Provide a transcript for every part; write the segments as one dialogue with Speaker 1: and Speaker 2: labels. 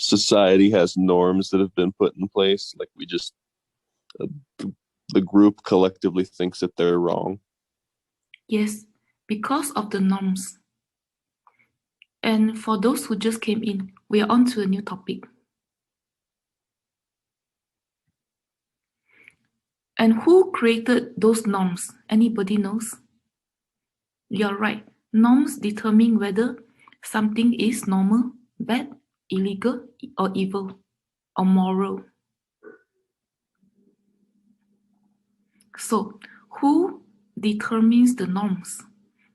Speaker 1: society has norms that have been put in place. Like we just, uh, the group collectively thinks that they're wrong.
Speaker 2: Yes, because of the norms. And for those who just came in, we are on to a new topic. And who created those norms? Anybody knows? You're right. Norms determine whether something is normal, bad, illegal, or evil, or moral. So, who determines the norms?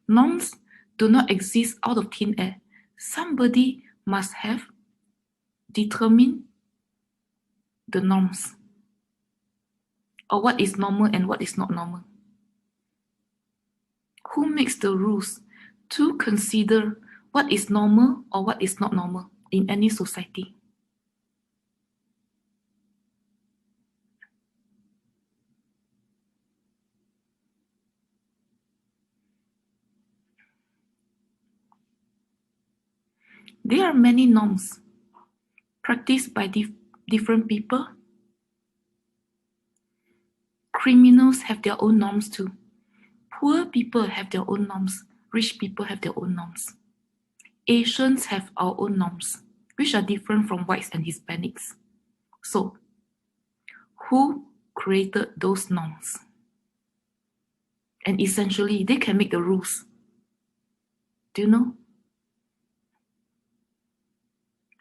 Speaker 2: Norms do not exist out of thin air. Somebody must have determined the norms, or what is normal and what is not normal. Who makes the rules to consider what is normal or what is not normal in any society? There are many norms practiced by different people. Criminals have their own norms too. Poor people have their own norms. Rich people have their own norms. Asians have our own norms, which are different from whites and Hispanics. So, who created those norms? And essentially, they can make the rules. Do you know?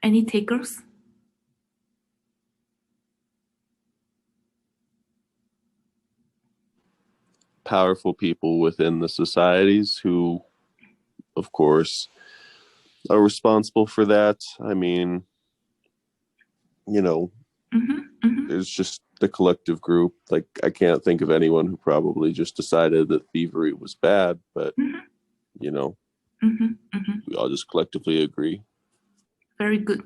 Speaker 2: Any takers?
Speaker 1: Powerful people within the societies who, of course, are responsible for that. I mean, it's just the collective group. Like, I can't think of anyone who probably just decided that thievery was bad, but, we all just collectively agree.
Speaker 2: Very good.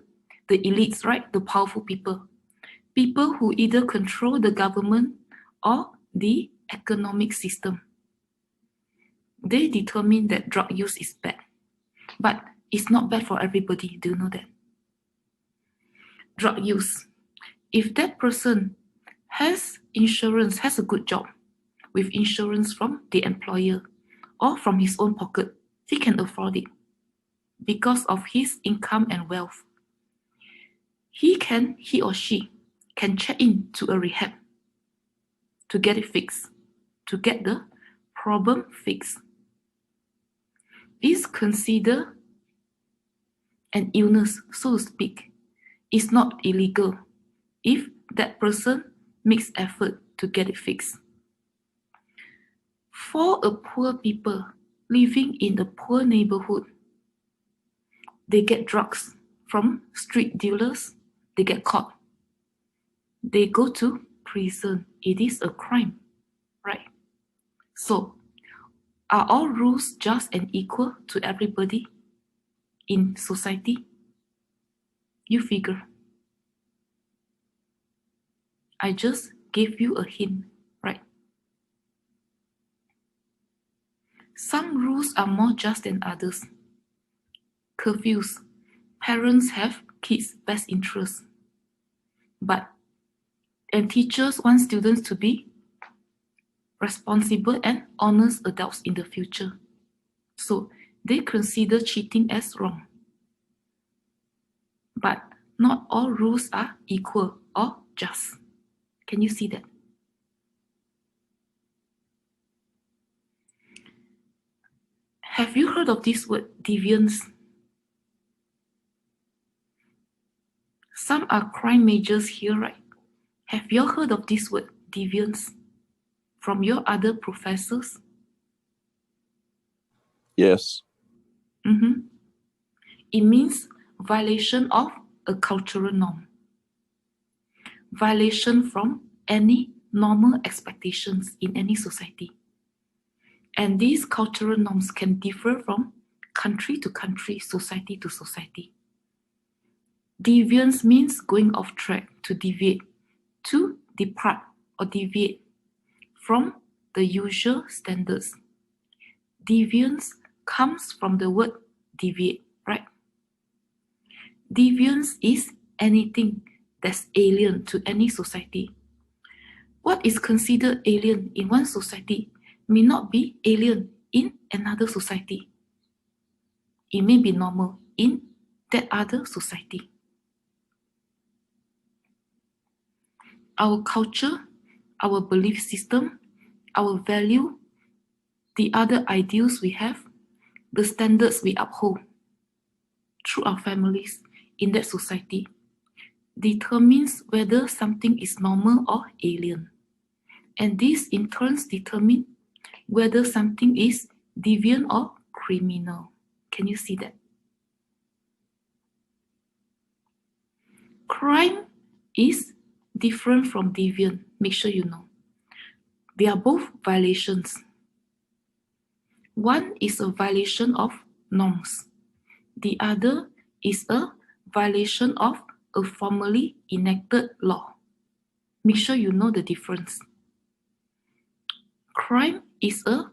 Speaker 2: The elites, right? The powerful people. People who either control the government or the economic system. They determine that drug use is bad. But it's not bad for everybody. Do you know that? Drug use. If that person has insurance, has a good job with insurance from the employer or from his own pocket, he can afford it because of his income and wealth. He or she can check in to a rehab to get it fixed, to get the problem fixed. Is considered an illness, so to speak. It's not illegal if that person makes effort to get it fixed. For a poor people living in a poor neighborhood, they get drugs from street dealers, they get caught. They go to prison. It is a crime, right? So, are all rules just and equal to everybody in society? You figure. I just gave you a hint, right? Some rules are more just than others. Curfews. Parents have kids' best interests. And teachers want students to be responsible and honest adults in the future. So they consider cheating as wrong. But not all rules are equal or just. Can you see that? Have you heard of this word, deviance? Some are crime majors here, right? Have you heard of this word, deviance, from your other professors?
Speaker 1: Yes.
Speaker 2: It means violation of a cultural norm. Violation from any normal expectations in any society. And these cultural norms can differ from country to country, society to society. Deviance means going off track, to deviate, to depart or deviate from the usual standards. Deviance comes from the word deviate, right? Deviance is anything that's alien to any society. What is considered alien in one society may not be alien in another society. It may be normal in that other society. Our culture, our belief system, our value, the other ideals we have, the standards we uphold through our families in that society determines whether something is normal or alien. And this in turn determines whether something is deviant or criminal. Can you see that? Crime is different from deviant. Make sure you know. They are both violations. One is a violation of norms. The other is a violation of a formally enacted law. Make sure you know the difference. Crime is a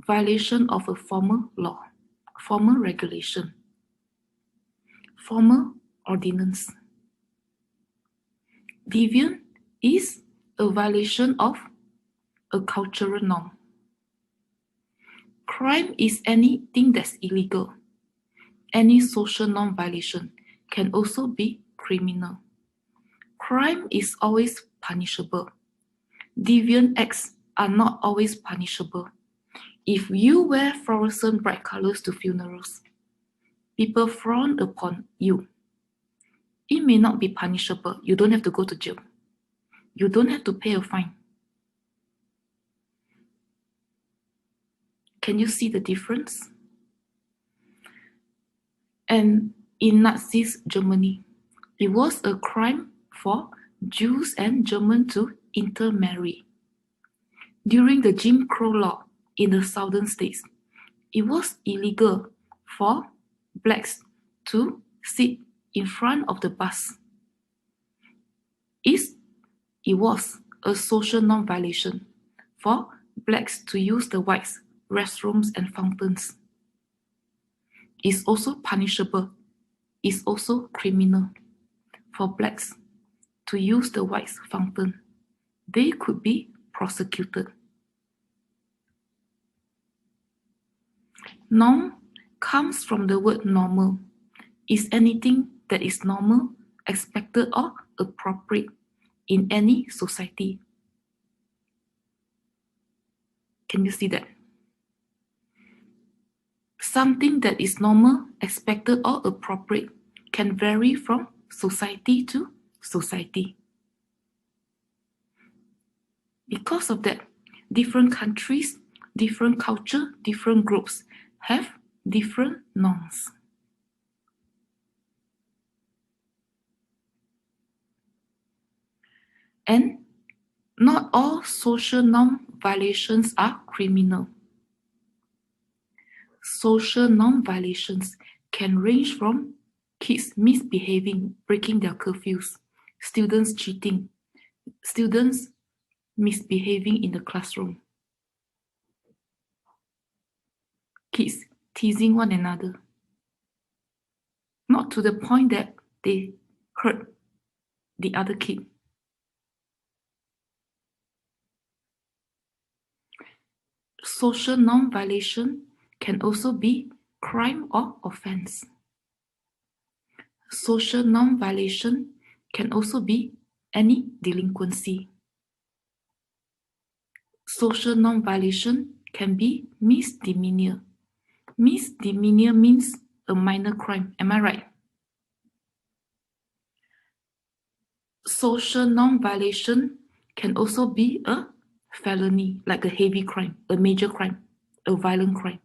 Speaker 2: violation of a formal law, formal regulation, formal ordinance. Deviant is a violation of a cultural norm. Crime is anything that's illegal. Any social norm violation can also be criminal. Crime is always punishable. Deviant acts are not always punishable. If you wear fluorescent bright colors to funerals, people frown upon you. It may not be punishable. You don't have to go to jail. You don't have to pay a fine. Can you see the difference? And in Nazi Germany, it was a crime for Jews and Germans to intermarry. During the Jim Crow law in the southern states, it was illegal for blacks to sit in front of the bus. It was a social norm violation for blacks to use the whites' restrooms and fountains. It's also punishable. It's also criminal for blacks to use the whites' fountain. They could be prosecuted. Norm comes from the word normal. Is anything that is normal, expected, or appropriate in any society. Can you see that? Something that is normal, expected, or appropriate can vary from society to society. Because of that, different countries, different culture, different groups have different norms. And not all social norm violations are criminal. Social norm violations can range from kids misbehaving, breaking their curfews, students cheating, students misbehaving in the classroom, kids teasing one another, not to the point that they hurt the other kid. Social norm violation can also be crime or offense. Social norm violation can also be any delinquency. Social norm violation can be misdemeanor. Misdemeanor means a minor crime. Am I right? Social norm violation can also be a felony, like a heavy crime, a major crime, a violent crime.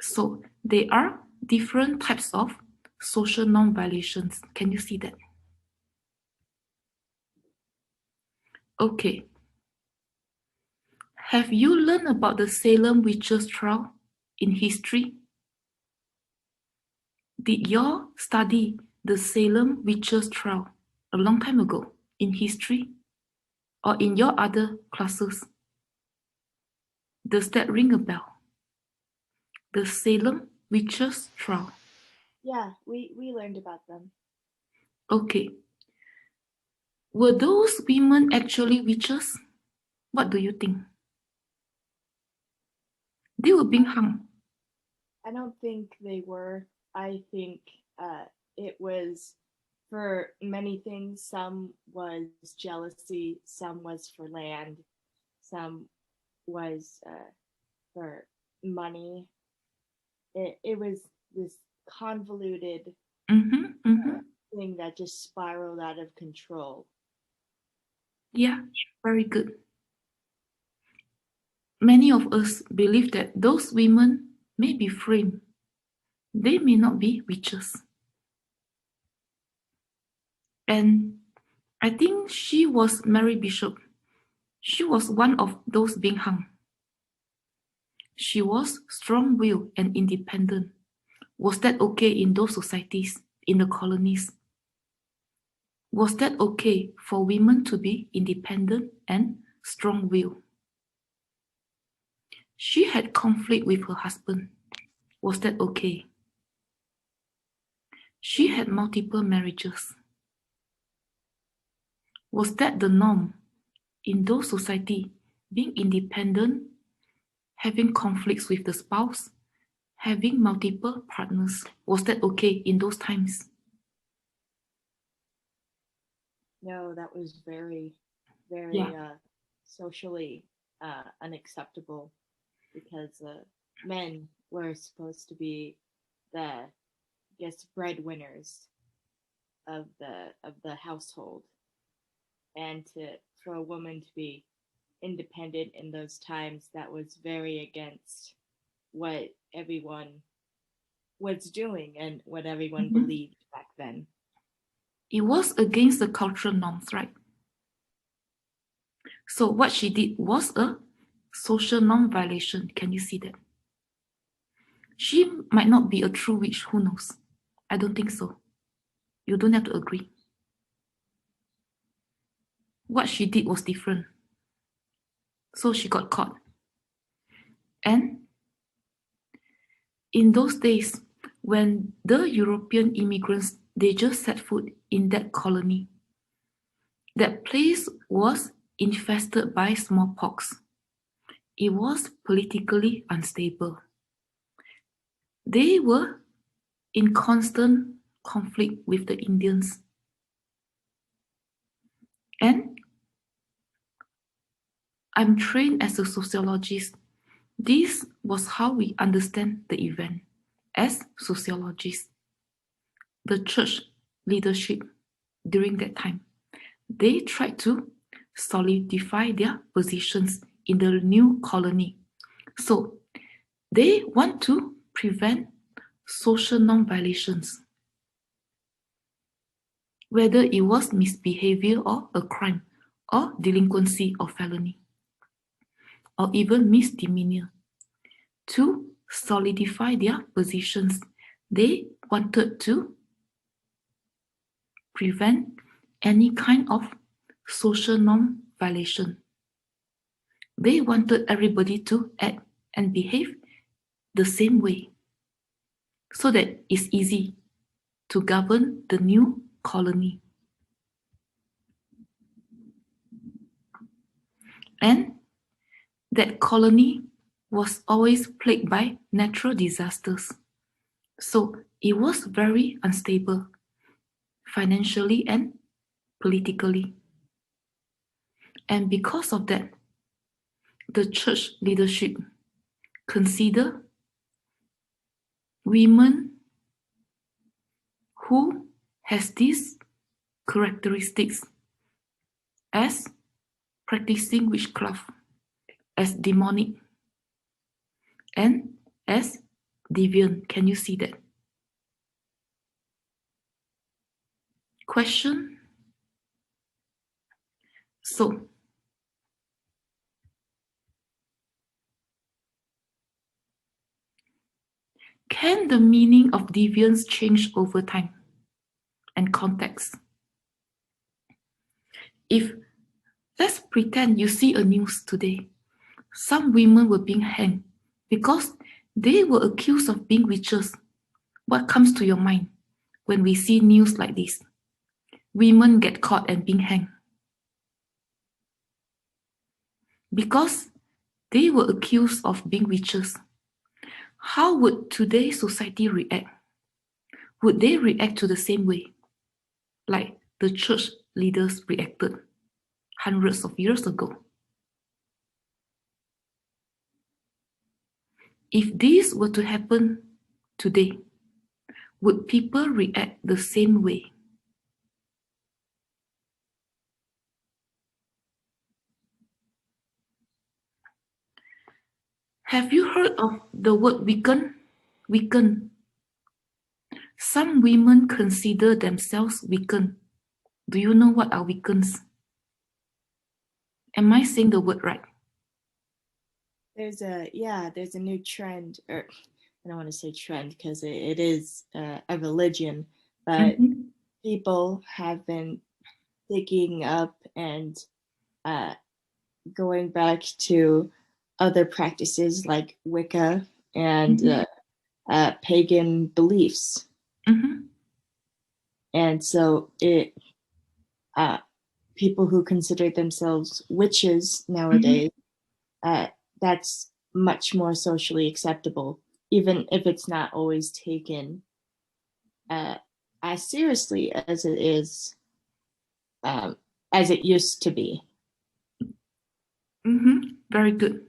Speaker 2: So there are different types of social norm violations. Can you see that? Okay. Have you learned about the Salem witches trial in history? Did you study the Salem witches trial a long time ago in history or in your other classes? Does that ring a bell? The Salem witches trial.
Speaker 3: Yeah, we learned about them.
Speaker 2: Okay. Were those women actually witches? What do you think? They were being hung.
Speaker 3: I don't think they were. I think it was for many things. Some was jealousy, some was for land, some was for money. It was this convoluted
Speaker 2: Mm-hmm, mm-hmm.
Speaker 3: thing that just spiraled out of control.
Speaker 2: Yeah, very good. Many of us believe that those women may be framed. They may not be witches. And I think she was Mary Bishop. She was one of those being hung. She was strong-willed and independent. Was that okay in those societies, in the colonies? Was that okay for women to be independent and strong-willed? She had conflict with her husband. Was that okay? She had multiple marriages. Was that the norm in those society? Being independent, having conflicts with the spouse, having multiple partners. Was that okay in those times?
Speaker 3: No, that was very,
Speaker 2: Yeah.
Speaker 3: very socially unacceptable because men were supposed to be the, I guess, breadwinners of the household, and to for a woman to be independent in those times, that was very against what everyone was doing and what everyone
Speaker 2: Mhm.
Speaker 3: believed back then.
Speaker 2: It was against the cultural norms, right? So what she did was a social norm violation. Can you see that? She might not be a true witch, who knows? I don't think so. You don't have to agree. What she did was different. So she got caught. And in those days, when the European immigrants, they just set foot in that colony, that place was infested by smallpox. It was politically unstable. They were in constant conflict with the Indians. And I'm trained as a sociologist. This was how we understand the event as sociologists. The church leadership during that time, they tried to solidify their positions in the new colony. So they want to prevent social norm violations, whether it was misbehavior or a crime, or delinquency or felony, or even misdemeanor. To solidify their positions, they wanted to prevent any kind of social norm violation. They wanted everybody to act and behave the same way so that it's easy to govern the new colony. And that colony was always plagued by natural disasters. So it was very unstable financially and politically. And because of that, the church leadership consider women who has these characteristics as practicing witchcraft, as demonic, and as deviant. Can you see that? Question. So, can the meaning of deviance change over time and context? If, let's pretend you see a news today, some women were being hanged because they were accused of being witches What comes to your mind when we see news like this? Women get caught and being hanged because they were accused of being witches. How would today's society react? Would they react to the same way like the church leaders reacted hundreds of years ago? If this were to happen today, would people react the same way? Have you heard of the word weaken? Weaken. Some women consider themselves weakened. Do you know what are weakens? Am I saying the word right?
Speaker 3: There's a new trend, or I don't want to say trend because it is a religion, but people have been digging up and going back to other practices like Wicca and pagan beliefs. And so people who consider themselves witches nowadays, that's much more socially acceptable, even if it's not always taken as seriously as it is, as it used to be.
Speaker 2: Very good.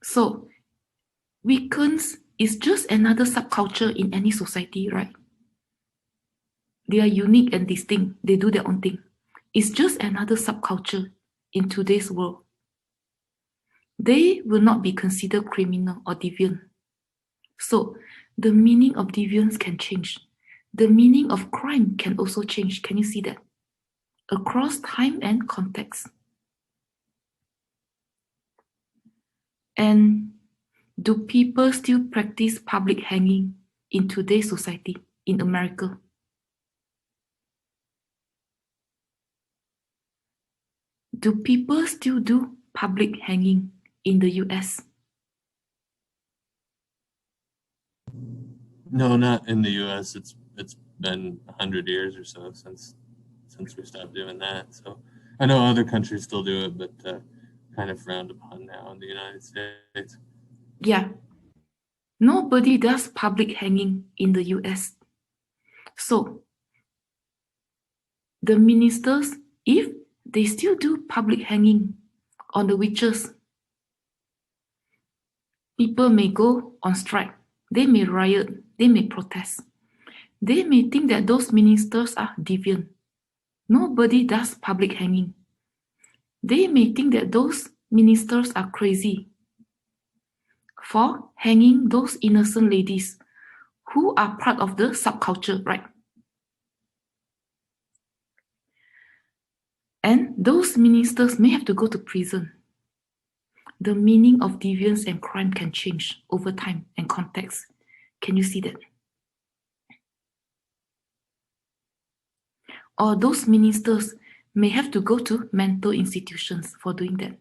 Speaker 2: So, weekends is just another subculture in any society, right? They are unique and distinct. They do their own thing. It's just another subculture in today's world. They will not be considered criminal or deviant. So, the meaning of deviance can change. The meaning of crime can also change. Can you see that? Across time and context. And do people still practice public hanging in today's society in America? Do people still do public hanging in the US?
Speaker 4: No, not in the U.S. It's been 100 years or so since we stopped doing that. So I know other countries still do it, but kind of frowned upon now in the United States.
Speaker 2: Yeah. Nobody does public hanging in the US. So the ministers, if they still do public hanging on the witches, people may go on strike. They may riot. They may protest. They may think that those ministers are deviant. Nobody does public hanging. They may think that those ministers are crazy for hanging those innocent ladies who are part of the subculture, right? And those ministers may have to go to prison. The meaning of deviance and crime can change over time and context. Can you see that? Or those ministers may have to go to mental institutions for doing that.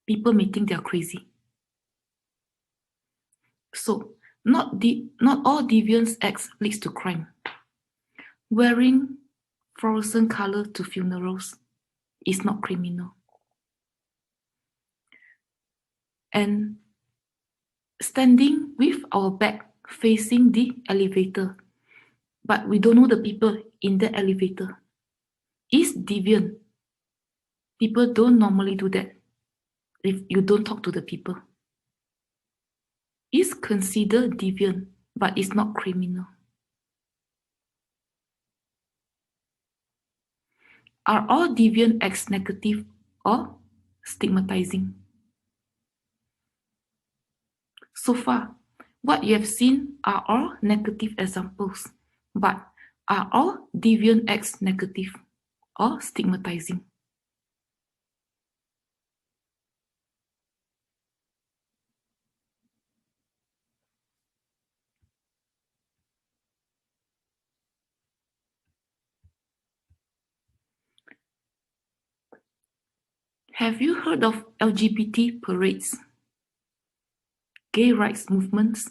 Speaker 2: People may think they are crazy. So, not all deviance acts leads to crime. Wearing fluorescent color to funerals is not criminal. And standing with our back facing the elevator, but we don't know the people in the elevator, is deviant. People don't normally do that if you don't talk to the people. It's considered deviant, but it's not criminal. Are all deviant acts negative or stigmatizing? So far, what you have seen are all negative examples, but are all deviant acts negative or stigmatizing? Have you heard of LGBT parades? Gay rights movements?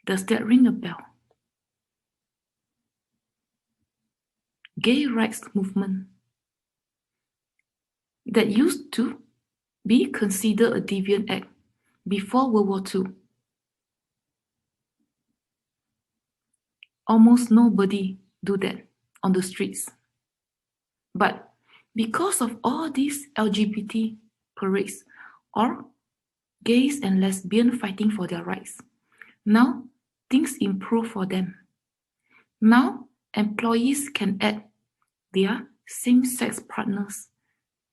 Speaker 2: Does that ring a bell? gay rights movement that used to be considered a deviant act before World War II. Almost nobody do that on the streets. But because of all these LGBT parades or gays and lesbians fighting for their rights, now things improve for them. Now employees can add their same-sex partners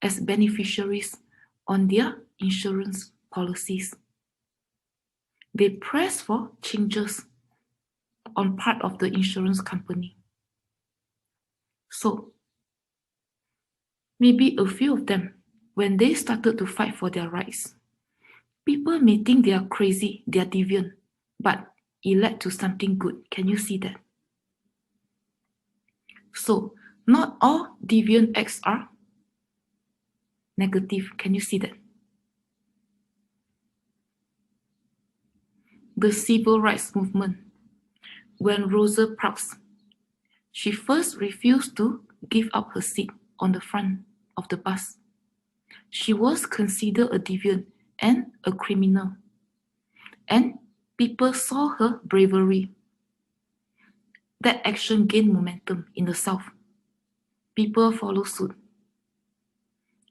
Speaker 2: as beneficiaries on their insurance policies. They press for changes on part of the insurance company. So maybe a few of them, when they started to fight for their rights, people may think they are crazy, they are deviant, but it led to something good. Can you see that? So not all deviant acts are negative. Can you see that? The civil rights movement, when Rosa Parks, she first refused to give up her seat on the front of the bus. She was considered a deviant and a criminal. And people saw her bravery. That action gained momentum in the South. People followed suit.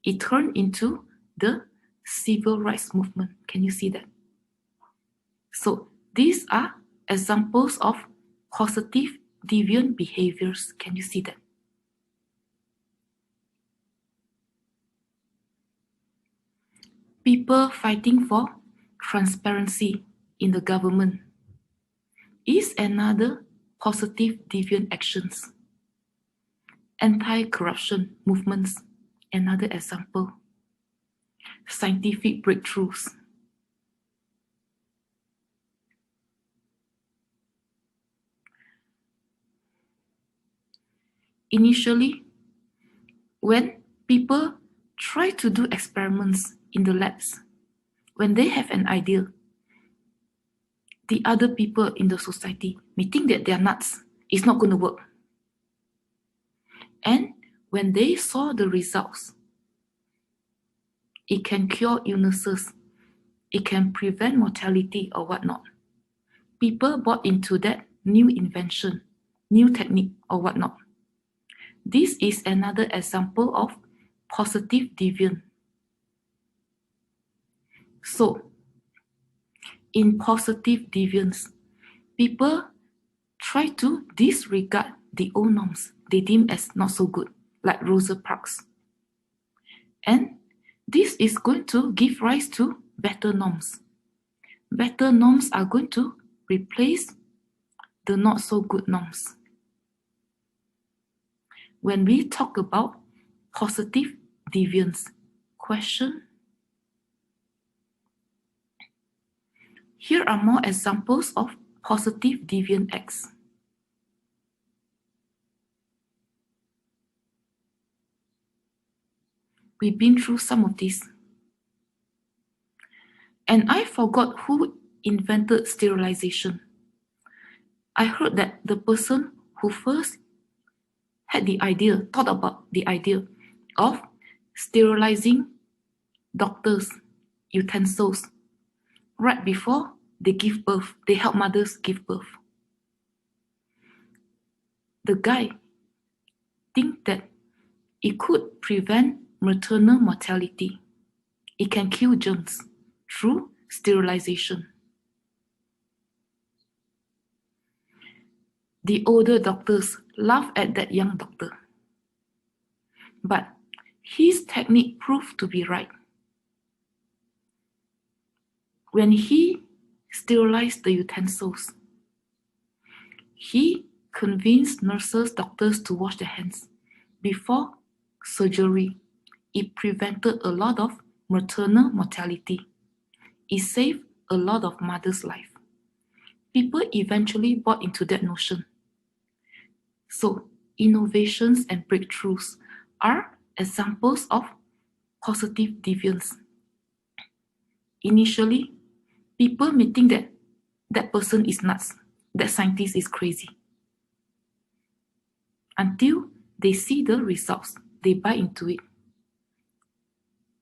Speaker 2: It turned into the civil rights movement. Can you see that? So these are examples of positive deviant behaviors. Can you see that? People fighting for transparency in the government is another positive deviant actions. Anti-corruption movements, another example. Scientific breakthroughs. Initially, when people try to do experiments in the labs, when they have an idea, the other people in the society may think that they are nuts. It's not going to work. And when they saw the results, it can cure illnesses, it can prevent mortality or whatnot. People bought into that new invention, new technique or whatnot. This is another example of positive deviant. So, in positive deviance, people try to disregard the old norms they deem as not so good, like Rosa Parks. And this is going to give rise to better norms. Better norms are going to replace the not so good norms. When we talk about positive deviance, question. Here are more examples of positive deviant acts. We've been through some of these. And I forgot who invented sterilization. I heard that the person who first had the idea, thought about the idea of sterilizing doctors' utensils right before they give birth, they help mothers give birth. The guy think that it could prevent maternal mortality. It can kill germs through sterilization. The older doctors laugh at that young doctor. But his technique proved to be right. When he sterilized the utensils, he convinced nurses, doctors to wash their hands before surgery. It prevented a lot of maternal mortality. It saved a lot of mothers' life. People eventually bought into that notion. So, innovations and breakthroughs are examples of positive deviance. Initially, people may think that that person is nuts, that scientist is crazy, until They see the results, they buy into it.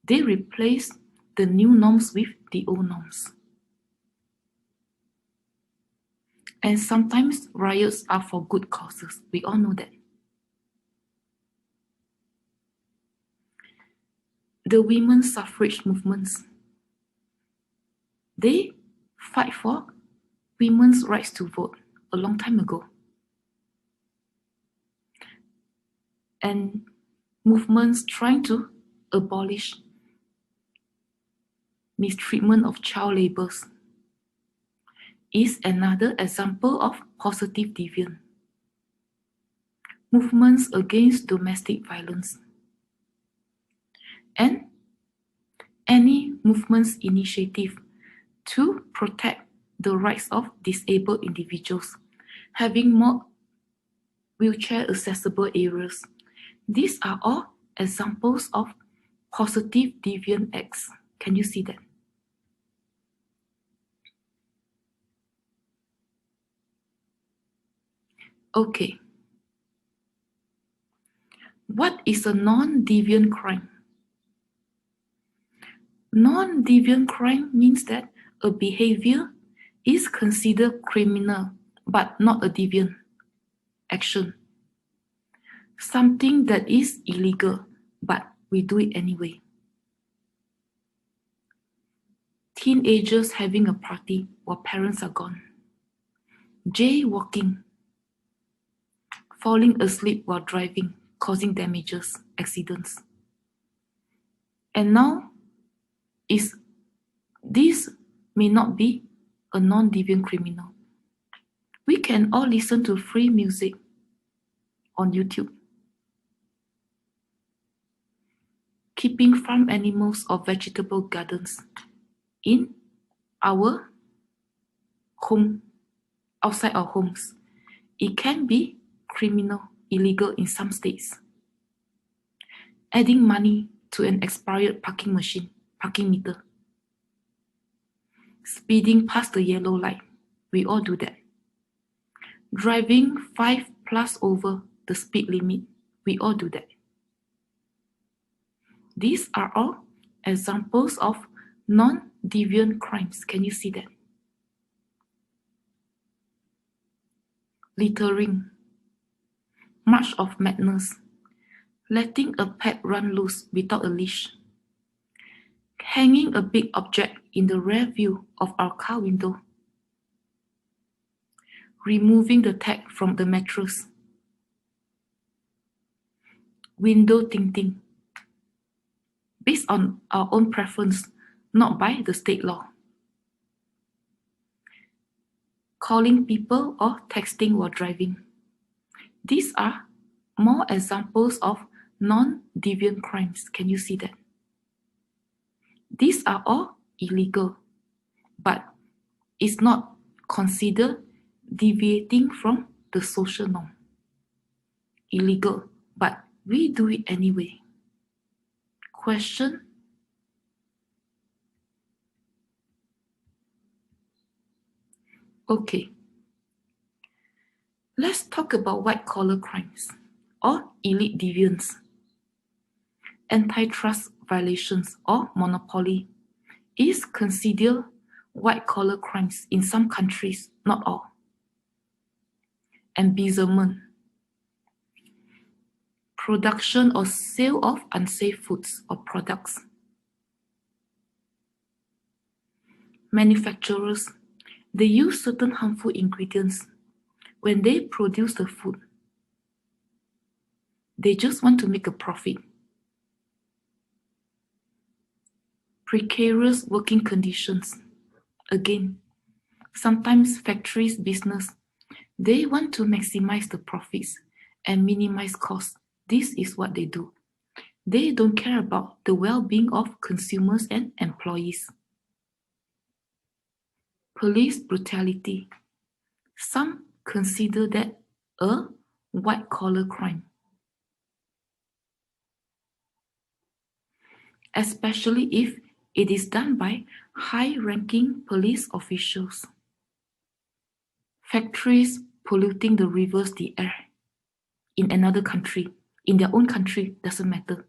Speaker 2: They replace the new norms with the old norms. And sometimes riots are for good causes. We all know that. The women's suffrage movements, they fight for women's rights to vote a long time ago. And movements trying to abolish mistreatment of child labours is another example of positive deviance. Movements against domestic violence. And any movement's initiative to protect the rights of disabled individuals, having more wheelchair accessible areas. These are all examples of positive deviant acts. Can you see that? Okay. What is a non-deviant crime? Non-deviant crime means that a behavior is considered criminal but not a deviant action. Something that is illegal but we do it anyway. Teenagers having a party while parents are gone. Jaywalking. Falling asleep while driving, causing damages, accidents. And now, this may not be a non-deviant criminal. We can all listen to free music on YouTube. Keeping farm animals or vegetable gardens in our home, outside our homes. It can be criminal, illegal in some states. Adding money to an expired parking meter. Speeding past the yellow light. We all do that. Driving 5+ over the speed limit. We all do that. These are all examples of non-deviant crimes. Can you see that? Littering. March of madness. Letting a pet run loose without a leash. Hanging a big object in the rear view of our car window. Removing the tag from the mattress. Window tinting. Based on our own preference, not by the state law. Calling people or texting while driving. These are more examples of non-deviant crimes. Can you see that? These are all illegal, but it's not considered deviating from the social norm. Illegal, but we do it anyway. Question? Okay. Let's talk about white-collar crimes or elite deviance. Antitrust violations or monopoly is considered white-collar crimes in some countries, not all. Embezzlement. Production or sale of unsafe foods or products. Manufacturers, they use certain harmful ingredients when they produce the food. They just want to make a profit. Precarious working conditions. Again, sometimes factories, business, they want to maximize the profits and minimize costs. This is what they do. They don't care about the well-being of consumers and employees. Police brutality. Some consider that a white-collar crime, especially if it is done by high-ranking police officials. Factories polluting the rivers, the air in another country. in their own country, doesn't matter,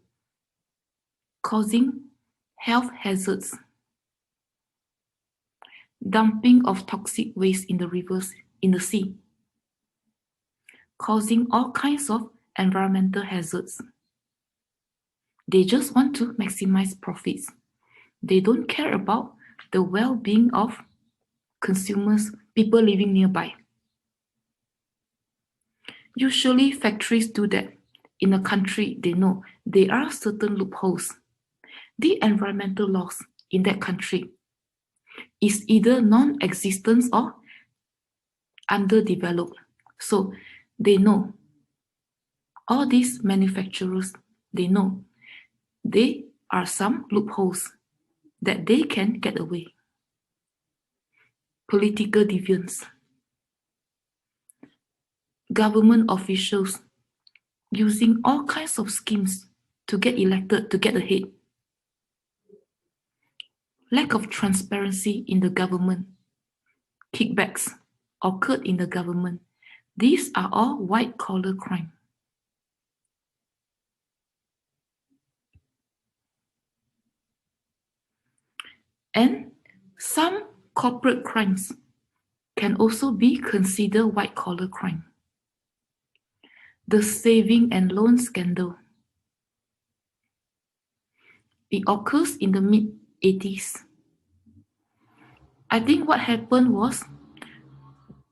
Speaker 2: causing health hazards, dumping of toxic waste in the rivers, in the sea, causing all kinds of environmental hazards. They just want to maximize profits. They don't care about the well-being of consumers, people living nearby. Usually factories do that. In a country, they know there are certain loopholes. The environmental laws in that country is either non-existent or underdeveloped. So they know, all these manufacturers, they know there are some loopholes that they can get away. Political deviance. Government officials using all kinds of schemes to get elected, to get ahead. Lack of transparency in the government. Kickbacks occurred in the government. These are all white-collar crime. And some corporate crimes can also be considered white-collar crime. The saving and loan scandal. It occurs in the mid-80s. I think what happened was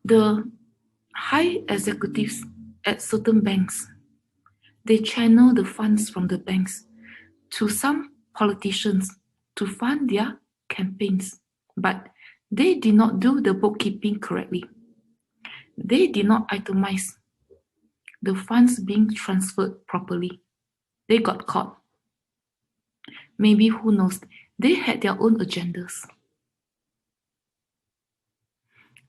Speaker 2: the high executives at certain banks, they channel the funds from the banks to some politicians to fund their campaigns, but they did not do the bookkeeping correctly. They did not itemize the funds being transferred properly. They got caught. Maybe, who knows, they had their own agendas.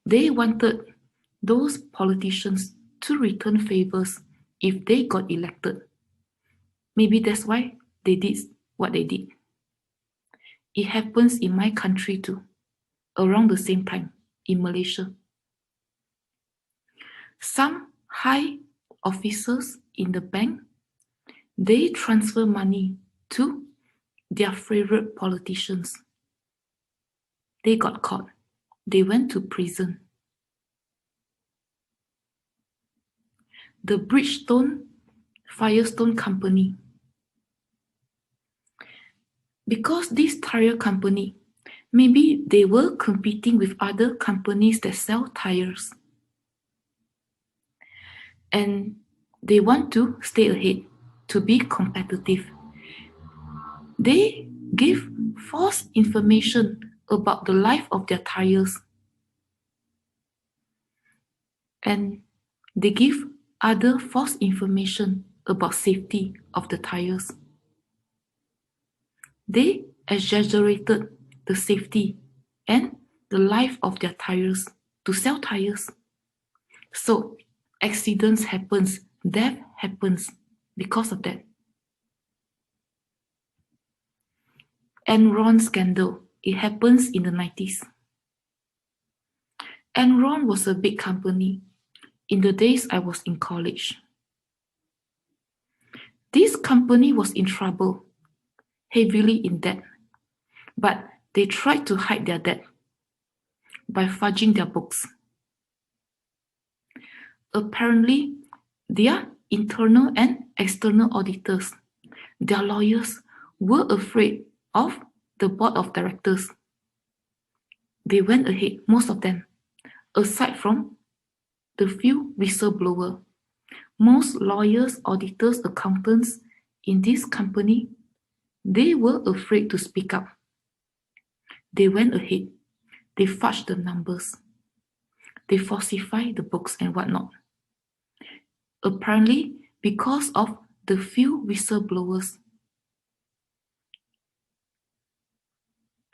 Speaker 2: They wanted those politicians to return favors if they got elected. Maybe that's why they did what they did. It happens in my country too, around the same time, in Malaysia. Some high officers in the bank, they transfer money to their favorite politicians. They got caught. They went to prison. The Bridgestone Firestone company. Because this tire company, maybe they were competing with other companies that sell tires. And they want to stay ahead, to be competitive. They give false information about the life of their tires. And they give other false information about safety of the tires. They exaggerated the safety and the life of their tires to sell tires. So accidents happens, death happens because of that. Enron scandal, it happens in the 90s. Enron was a big company in the days I was in college. This company was in trouble, heavily in debt, but they tried to hide their debt by fudging their books. Apparently, their internal and external auditors, their lawyers, were afraid of the board of directors. They went ahead, most of them, aside from the few whistleblowers. Most lawyers, auditors, accountants in this company, they were afraid to speak up. They went ahead. They fudged the numbers. They falsified the books and whatnot. Apparently, because of the few whistleblowers,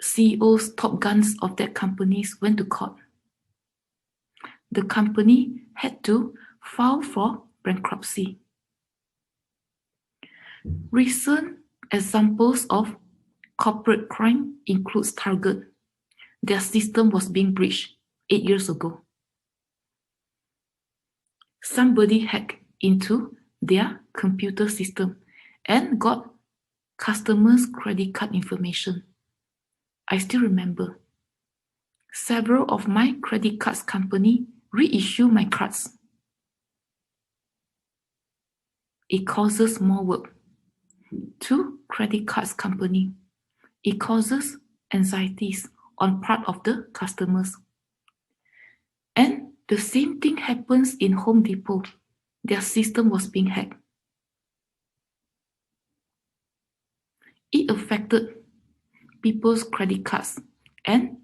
Speaker 2: CEOs, top guns of that companies went to court. The company had to file for bankruptcy. Recent examples of corporate crime includes Target. Their system was being breached 8 years ago. Somebody hacked into their computer system and got customers' credit card information. I still remember. Several of my credit cards company reissue my cards. It causes more work to credit cards company. It causes anxieties on part of the customers. And the same thing happens in Home Depot. Their system was being hacked. It affected people's credit cards and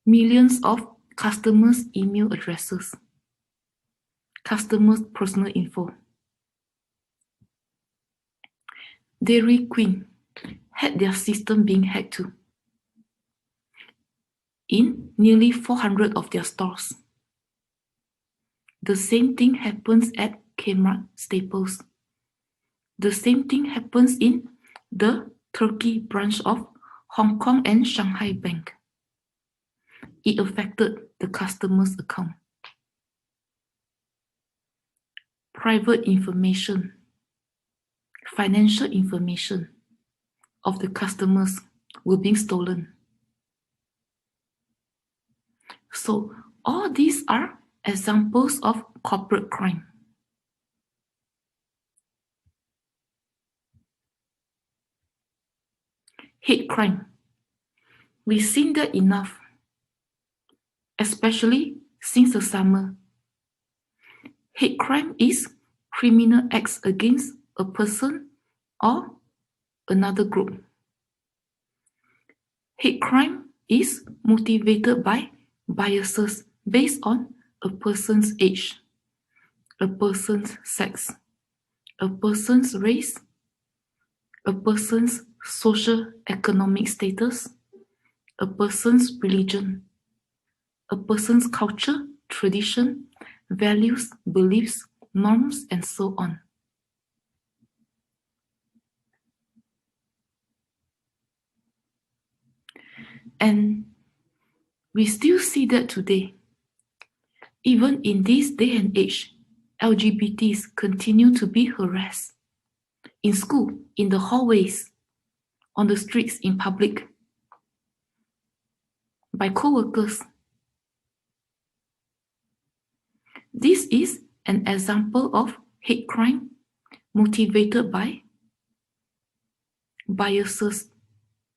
Speaker 2: millions of customers' email addresses, customers' personal info. Dairy Queen had their system being hacked too in nearly 400 of their stores. The same thing happens at Kmart Staples. The same thing happens in the Turkey branch of Hong Kong and Shanghai Bank. It affected the customer's account. Private information, financial information of the customers were being stolen. So all these are examples of corporate crime. Hate crime. We've seen that enough, especially since the summer. Hate crime is criminal acts against a person or another group. Hate crime is motivated by biases based on a person's age, a person's sex, a person's race, a person's social economic status, a person's religion, a person's culture, tradition, values, beliefs, norms, and so on. And we still see that today. Even in this day and age, LGBTs continue to be harassed in school, in the hallways, on the streets, in public, by co-workers. This is an example of hate crime motivated by biases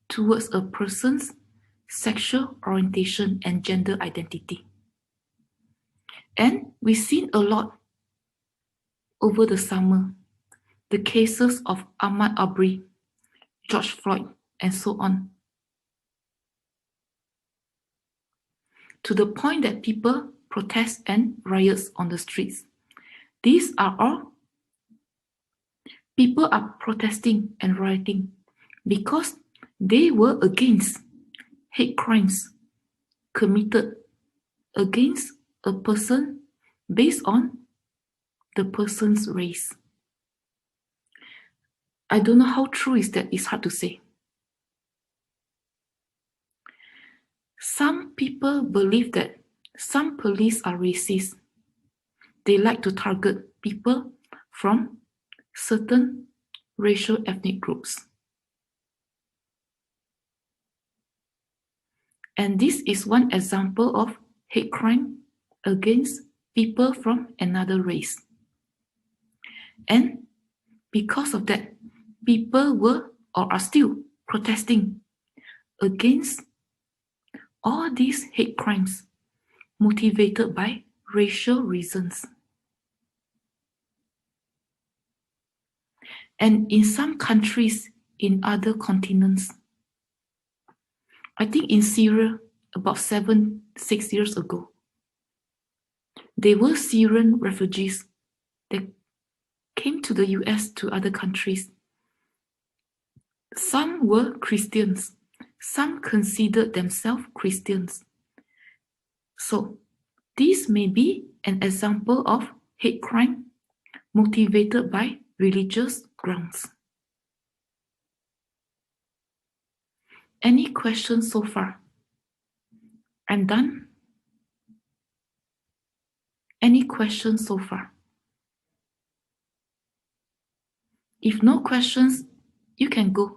Speaker 2: towards a person's sexual orientation and gender identity. And we've seen a lot over the summer, the cases of Ahmaud Arbery, George Floyd, and so on. To the point that people protest and riots on the streets. These are all people are protesting and rioting because they were against hate crimes committed against a person based on the person's race. I don't know how true is that, it's hard to say. Some people believe that some police are racist. They like to target people from certain racial ethnic groups. And this is one example of hate crime against people from another race. And because of that, people were or are still protesting against all these hate crimes motivated by racial reasons. And in some countries in other continents, I think in Syria about 6 years ago, there were Syrian refugees that came to the US, to other countries. Some were Christians. Some considered themselves Christians. So this may be an example of hate crime motivated by religious grounds. Any questions so far? I'm done. Any questions so far? If no questions, you can go.